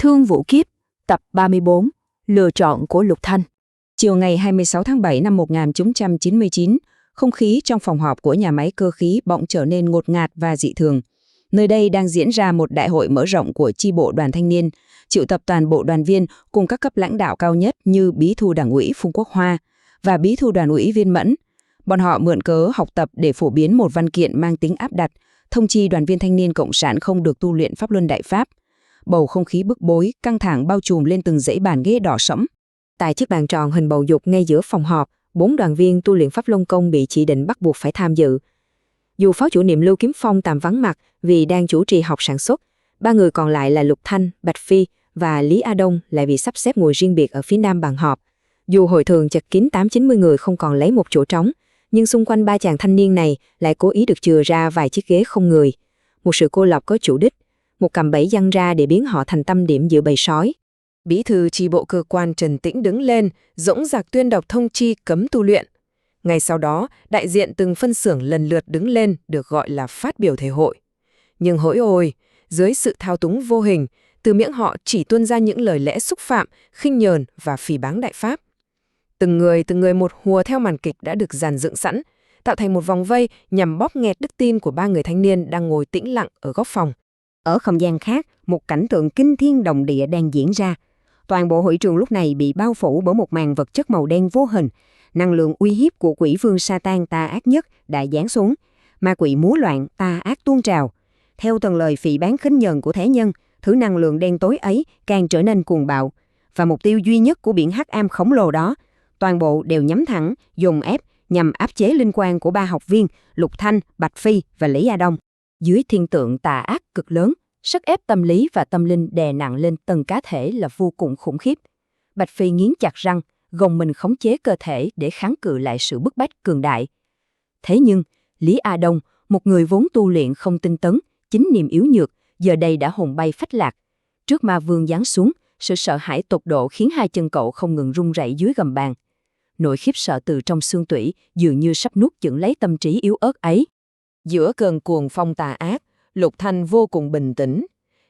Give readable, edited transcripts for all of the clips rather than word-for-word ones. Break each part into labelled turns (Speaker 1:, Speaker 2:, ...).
Speaker 1: Thương Vũ Kiếp, tập 34, Lựa chọn của Lục Thanh. Chiều ngày 26 tháng 7 năm 1999, không khí trong phòng họp của nhà máy cơ khí bỗng trở nên ngột ngạt và dị thường. Nơi đây đang diễn ra một đại hội mở rộng của chi bộ đoàn thanh niên, triệu tập toàn bộ đoàn viên cùng các cấp lãnh đạo cao nhất như Bí thư Đảng ủy Phùng Quốc Hoa và Bí thư Đoàn ủy Viên Mẫn. Bọn họ mượn cớ học tập để phổ biến một văn kiện mang tính áp đặt, thông chi đoàn viên thanh niên Cộng sản không được tu luyện Pháp Luân Đại Pháp. Bầu không khí bức bối, căng thẳng bao trùm lên từng dãy bàn ghế đỏ sẫm. Tại chiếc bàn tròn hình bầu dục ngay giữa phòng họp, 4 đoàn viên tu luyện Pháp Luân Công bị chỉ định bắt buộc phải tham dự. Dù phó chủ nhiệm Lưu Kiếm Phong tạm vắng mặt vì đang chủ trì họp sản xuất, 3 người còn lại là Lục Thanh, Bạch Phi và Lý A Đông lại bị sắp xếp ngồi riêng biệt ở phía nam bàn họp. Dù hội trường chật kín 8-90 người không còn lấy một chỗ trống, nhưng xung quanh 3 chàng thanh niên này lại cố ý được chừa ra vài chiếc ghế không người. Một sự cô lập có chủ đích, một cạm bẫy giăng ra để biến họ thành tâm điểm giữa bầy sói.
Speaker 2: Bí thư chi bộ cơ quan Trần Tĩnh đứng lên, dõng dạc tuyên đọc thông chi cấm tu luyện. Ngay sau đó, đại diện từng phân xưởng lần lượt đứng lên được gọi là phát biểu thể hội. Nhưng hỡi ôi, dưới sự thao túng vô hình, từ miệng họ chỉ tuôn ra những lời lẽ xúc phạm, khinh nhờn và phỉ báng Đại Pháp. Từng người một hùa theo màn kịch đã được dàn dựng sẵn, tạo thành một vòng vây nhằm bóp nghẹt đức tin của 3 người thanh niên đang ngồi tĩnh lặng ở góc phòng.
Speaker 3: Ở không gian khác, một cảnh tượng kinh thiên động địa đang diễn ra. Toàn bộ hội trường lúc này bị bao phủ bởi một màn vật chất màu đen vô hình. Năng lượng uy hiếp của quỷ vương Satan tà ác nhất đã giáng xuống. Ma quỷ múa loạn, tà ác tuôn trào. Theo từng lời phỉ báng khinh nhờn của thế nhân, thứ năng lượng đen tối ấy càng trở nên cuồng bạo. Và mục tiêu duy nhất của biển hắc ám khổng lồ đó, toàn bộ đều nhắm thẳng, dồn ép nhằm áp chế linh quan của 3 học viên Lục Thanh, Bạch Phi và Lý A Đông.
Speaker 1: Dưới thiên tượng tà ác cực lớn, sức ép tâm lý và tâm linh đè nặng lên từng cá thể là vô cùng khủng khiếp. Bạch Phi nghiến chặt răng, gồng mình khống chế cơ thể để kháng cự lại sự bức bách cường đại. Thế nhưng, Lý A Đông, một người vốn tu luyện không tinh tấn, chính niềm yếu nhược, giờ đây đã hồn bay phách lạc. Trước ma vương giáng xuống, sự sợ hãi tột độ khiến hai chân cậu không ngừng run rẩy dưới gầm bàn. Nỗi khiếp sợ từ trong xương tủy dường như sắp nuốt chửng lấy tâm trí yếu ớt ấy.
Speaker 2: Giữa cơn cuồng phong tà ác, Lục Thanh vô cùng bình tĩnh.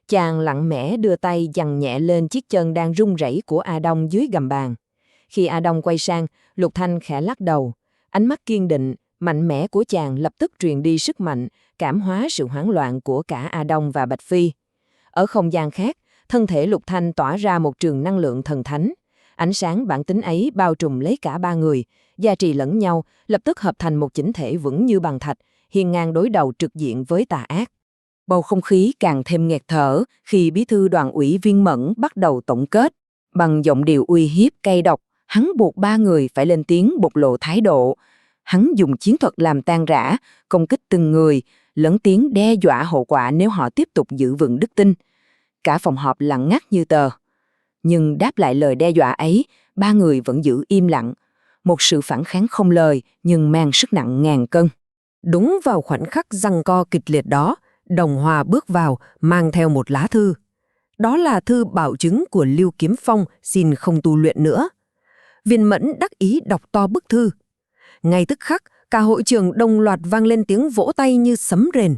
Speaker 2: Chàng lặng mẽ đưa tay giằng nhẹ lên chiếc chân đang run rẩy của A Đông dưới gầm bàn. Khi A Đông quay sang, Lục Thanh khẽ lắc đầu. Ánh mắt kiên định, mạnh mẽ của chàng lập tức truyền đi sức mạnh, cảm hóa sự hoảng loạn của cả A Đông và Bạch Phi. Ở không gian khác, thân thể Lục Thanh tỏa ra một trường năng lượng thần thánh. Ánh sáng bản tính ấy bao trùm lấy cả 3 người, gia trì lẫn nhau, lập tức hợp thành một chỉnh thể vững như bằng thạch, hiên ngang đối đầu trực diện với tà ác.
Speaker 1: Bầu không khí càng thêm nghẹt thở khi Bí thư Đoàn ủy Viên Mẫn bắt đầu tổng kết. Bằng giọng điệu uy hiếp cay độc, hắn buộc 3 người phải lên tiếng bộc lộ thái độ. Hắn dùng chiến thuật làm tan rã, công kích từng người, lớn tiếng đe dọa hậu quả nếu họ tiếp tục giữ vững đức tin. Cả phòng họp lặng ngắt như tờ. Nhưng đáp lại lời đe dọa ấy, 3 người vẫn giữ im lặng. Một sự phản kháng không lời nhưng mang sức nặng ngàn cân.
Speaker 2: Đúng vào khoảnh khắc giằng co kịch liệt đó, Đồng Hòa bước vào mang theo một lá thư. Đó là thư bảo chứng của Lưu Kiếm Phong xin không tu luyện nữa. Viên Mẫn đắc ý đọc to bức thư. Ngay tức khắc, cả hội trường đồng loạt vang lên tiếng vỗ tay như sấm rền.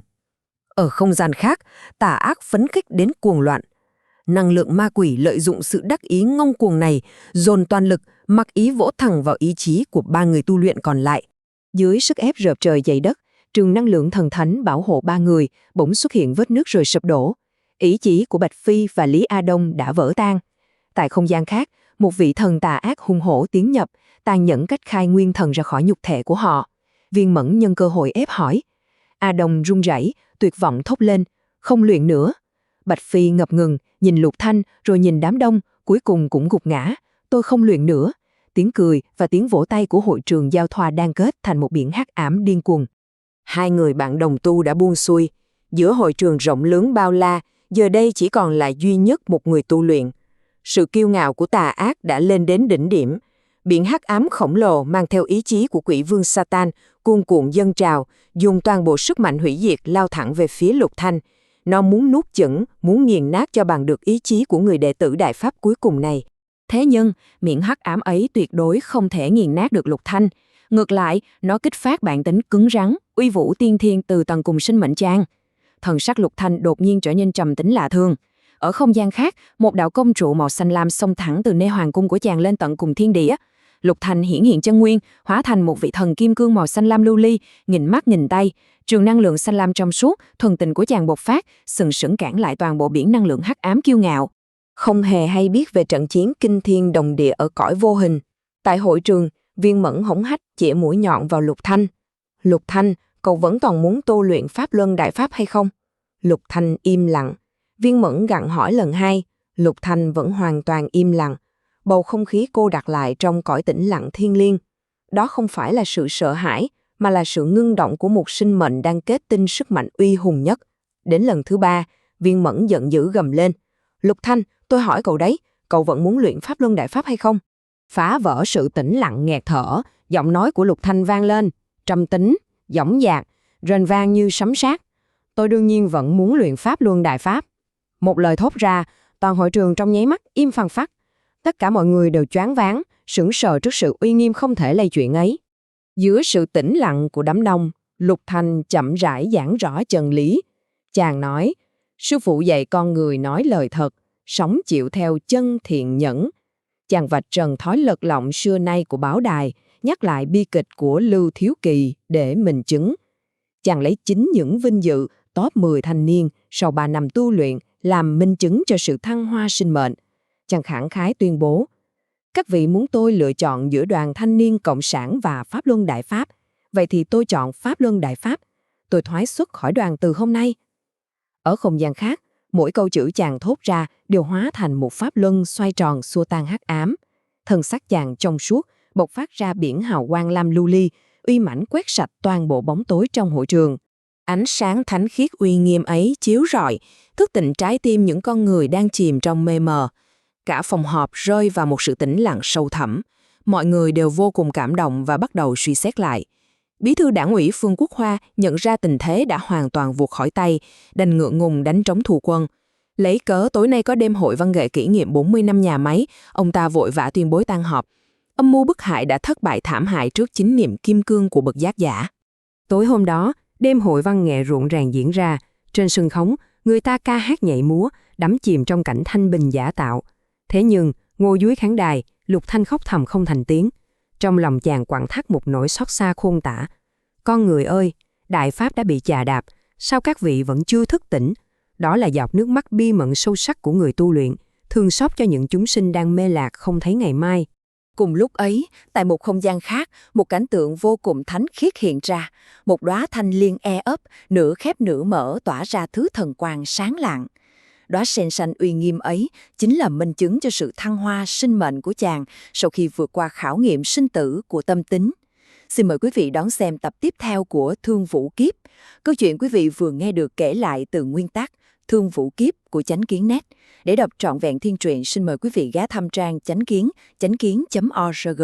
Speaker 2: Ở không gian khác, tà ác phấn khích đến cuồng loạn. Năng lượng ma quỷ lợi dụng sự đắc ý ngông cuồng này, dồn toàn lực, mặc ý vỗ thẳng vào ý chí của 3 người tu luyện còn lại.
Speaker 1: Dưới sức ép rợp trời dày đất, trường năng lượng thần thánh bảo hộ 3 người bỗng xuất hiện vết nứt rồi sụp đổ. Ý chí của Bạch Phi và Lý A Đông đã vỡ tan. Tại không gian khác, một vị thần tà ác hung hổ tiến nhập, tàn nhẫn cách khai nguyên thần ra khỏi nhục thể của họ. Viên Mẫn nhân cơ hội ép hỏi. A Đông run rẩy, tuyệt vọng thốt lên, không luyện nữa. Bạch Phi ngập ngừng, nhìn Lục Thanh rồi nhìn đám đông, cuối cùng cũng gục ngã. Tôi không luyện nữa. Tiếng cười và tiếng vỗ tay của hội trường giao thoa đang kết thành một biển hắc ám điên cuồng.
Speaker 2: 2 người bạn đồng tu đã buông xuôi. Giữa hội trường rộng lớn bao la, giờ đây chỉ còn lại duy nhất một người tu luyện. Sự kiêu ngạo của tà ác đã lên đến đỉnh điểm. Biển hắc ám khổng lồ mang theo ý chí của quỷ vương Satan, cuồn cuộn dâng trào, dùng toàn bộ sức mạnh hủy diệt lao thẳng về phía Lục Thanh. Nó muốn nuốt chửng, muốn nghiền nát cho bằng được ý chí của người đệ tử Đại Pháp cuối cùng này.
Speaker 1: Thế nhưng, miệng hắc ám ấy tuyệt đối không thể nghiền nát được Lục Thanh. Ngược lại, nó kích phát bản tính cứng rắn, uy vũ tiên thiên từ tầng cùng sinh mệnh chàng. Thần sắc Lục Thanh đột nhiên trở nên trầm tĩnh lạ thường.
Speaker 2: Ở không gian khác, một đạo công trụ màu xanh lam xông thẳng từ nơi hoàng cung của chàng lên tận cùng thiên địa. Lục Thanh hiển hiện chân nguyên, hóa thành một vị thần kim cương màu xanh lam lưu ly, nghìn mắt nghìn tay, trường năng lượng xanh lam trong suốt, thuần tình của chàng bộc phát, sừng sững cản lại toàn bộ biển năng lượng hắc ám kiêu ngạo. Không hề hay biết về trận chiến kinh thiên động địa ở cõi vô hình. Tại hội trường, Viên Mẫn hống hách chĩa mũi nhọn vào Lục Thanh. Lục Thanh, cậu vẫn còn muốn tu luyện Pháp Luân Đại Pháp hay không? Lục Thanh im lặng. Viên Mẫn gặng hỏi lần hai. Lục Thanh vẫn hoàn toàn im lặng. Bầu không khí cô đặc lại trong cõi tĩnh lặng thiêng liêng. Đó không phải là sự sợ hãi, mà là sự ngưng động của một sinh mệnh đang kết tinh sức mạnh uy hùng nhất. Đến lần thứ ba, Viên Mẫn giận dữ gầm lên. Lục Thanh, tôi hỏi cậu đấy, cậu vẫn muốn luyện Pháp Luân Đại Pháp hay không? Phá vỡ sự tĩnh lặng nghẹt thở, giọng nói của Lục Thanh vang lên, trầm tính, dõng dạc, rền vang như sấm sét. Tôi đương nhiên vẫn muốn luyện Pháp Luân Đại Pháp. Một lời thốt ra, toàn hội trường trong nháy mắt im phăng phắc. Tất cả mọi người đều choáng váng, sững sờ trước sự uy nghiêm không thể lay chuyển ấy. Giữa sự tĩnh lặng của đám đông, Lục Thanh chậm rãi giảng rõ chân lý. Chàng nói, sư phụ dạy con người nói lời thật, sống chịu theo chân thiện nhẫn. Chàng vạch trần thói lật lọng xưa nay của báo đài, nhắc lại bi kịch của Lưu Thiếu Kỳ để minh chứng. Chàng lấy chính những vinh dự top 10 thanh niên sau 3 năm tu luyện làm minh chứng cho sự thăng hoa sinh mệnh. Chàng khẳng khái tuyên bố, các vị muốn tôi lựa chọn giữa Đoàn Thanh niên Cộng sản và Pháp Luân Đại Pháp, vậy thì tôi chọn Pháp Luân Đại Pháp. Tôi thoái xuất khỏi đoàn từ hôm nay. Ở không gian khác, mỗi câu chữ chàng thốt ra đều hóa thành một pháp luân xoay tròn xua tan hắc ám. Thân sắc chàng trong suốt, bộc phát ra biển hào quang lam lưu ly, uy mãnh quét sạch toàn bộ bóng tối trong hội trường. Ánh sáng thánh khiết uy nghiêm ấy chiếu rọi, thức tỉnh trái tim những con người đang chìm trong mê mờ. Cả phòng họp rơi vào một sự tĩnh lặng sâu thẳm. Mọi người đều vô cùng cảm động và bắt đầu suy xét lại. Bí thư Đảng ủy Phương Quốc Hoa nhận ra tình thế đã hoàn toàn vụt khỏi tay, đành ngượng ngùng đánh trống thù quân. Lấy cớ tối nay có đêm hội văn nghệ kỷ niệm 40 năm nhà máy, ông ta vội vã tuyên bố tan họp. Âm mưu bức hại đã thất bại thảm hại trước chính niệm kim cương của bậc giác giả.
Speaker 3: Tối hôm đó, đêm hội văn nghệ rộn ràng diễn ra. Trên sân khấu, người ta ca hát nhảy múa, đắm chìm trong cảnh thanh bình giả tạo. Thế nhưng, ngồi dưới khán đài, Lục Thanh khóc thầm không thành tiếng. Trong lòng chàng quặn thắt một nỗi xót xa khôn tả. Con người ơi, Đại Pháp đã bị chà đạp, sao các vị vẫn chưa thức tỉnh? Đó là giọt nước mắt bi mẫn sâu sắc của người tu luyện, thương xót cho những chúng sinh đang mê lạc không thấy ngày mai.
Speaker 2: Cùng lúc ấy, tại một không gian khác, một cảnh tượng vô cùng thánh khiết hiện ra. Một đóa thanh liên e ấp, nửa khép nửa mở tỏa ra thứ thần quang sáng lạng. Đóa sen xanh uy nghiêm ấy chính là minh chứng cho sự thăng hoa sinh mệnh của chàng sau khi vượt qua khảo nghiệm sinh tử của tâm tính. Xin mời quý vị đón xem tập tiếp theo của Thương Vũ Kiếp. Câu chuyện quý vị vừa nghe được kể lại từ nguyên tác Thương Vũ Kiếp của Chánh Kiến.net. Để đọc trọn vẹn thiên truyện, xin mời quý vị ghé thăm trang chánh kiến.org.